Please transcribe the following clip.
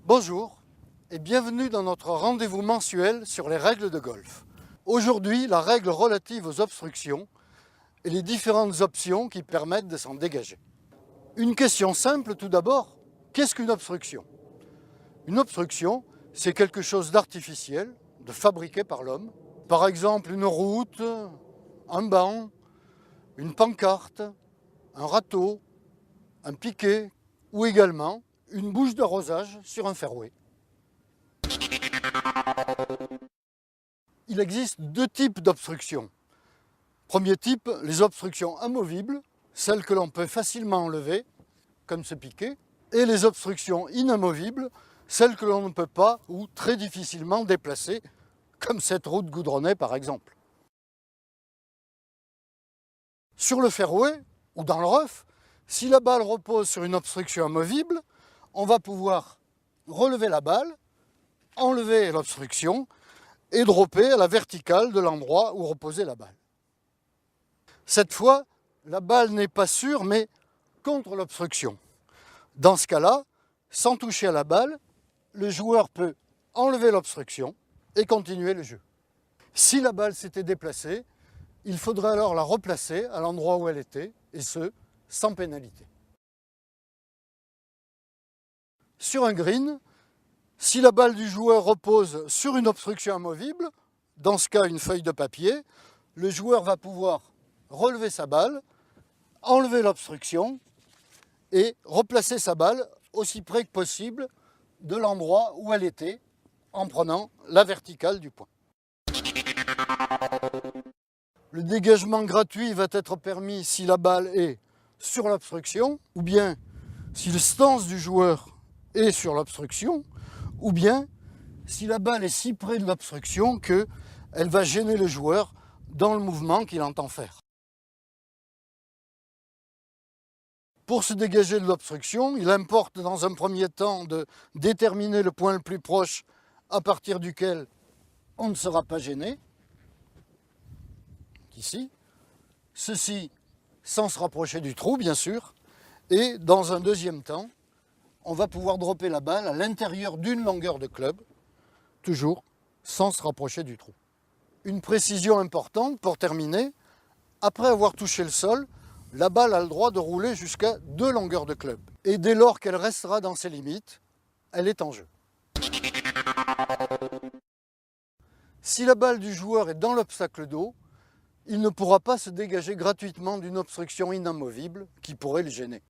Bonjour et bienvenue dans notre rendez-vous mensuel sur les règles de golf. Aujourd'hui, la règle relative aux obstructions et les différentes options qui permettent de s'en dégager. Une question simple tout d'abord, qu'est-ce qu'une obstruction? Une obstruction, c'est quelque chose d'artificiel, de fabriqué par l'homme. Par exemple, une route, un banc, une pancarte, un râteau, un piquet ou également une bouche d'arrosage sur un fairway. Il existe deux types d'obstructions. Premier type, les obstructions amovibles, celles que l'on peut facilement enlever, comme ce piquet, et les obstructions inamovibles, celles que l'on ne peut pas ou très difficilement déplacer, comme cette route goudronnée par exemple. Sur le fairway ou dans le rough, si la balle repose sur une obstruction amovible, on va pouvoir relever la balle, enlever l'obstruction et dropper à la verticale de l'endroit où reposait la balle. Cette fois, la balle n'est pas sur, mais contre l'obstruction. Dans ce cas-là, sans toucher à la balle, le joueur peut enlever l'obstruction et continuer le jeu. Si la balle s'était déplacée, il faudrait alors la replacer à l'endroit où elle était, et ce, sans pénalité. Sur un green, si la balle du joueur repose sur une obstruction amovible, dans ce cas une feuille de papier, le joueur va pouvoir relever sa balle, enlever l'obstruction et replacer sa balle aussi près que possible de l'endroit où elle était en prenant la verticale du point. Le dégagement gratuit va être permis si la balle est sur l'obstruction ou bien si le stance du joueur est sur l'obstruction ou bien si la balle est si près de l'obstruction qu'elle va gêner le joueur dans le mouvement qu'il entend faire. Pour se dégager de l'obstruction, il importe dans un premier temps de déterminer le point le plus proche à partir duquel on ne sera pas gêné. Ici. Ceci sans se rapprocher du trou, bien sûr. Et dans un deuxième temps, on va pouvoir dropper la balle à l'intérieur d'une longueur de club, toujours sans se rapprocher du trou. Une précision importante pour terminer, après avoir touché le sol, la balle a le droit de rouler jusqu'à 2 longueurs de club. Et dès lors qu'elle restera dans ses limites, elle est en jeu. Si la balle du joueur est dans l'obstacle d'eau, il ne pourra pas se dégager gratuitement d'une obstruction inamovible qui pourrait le gêner.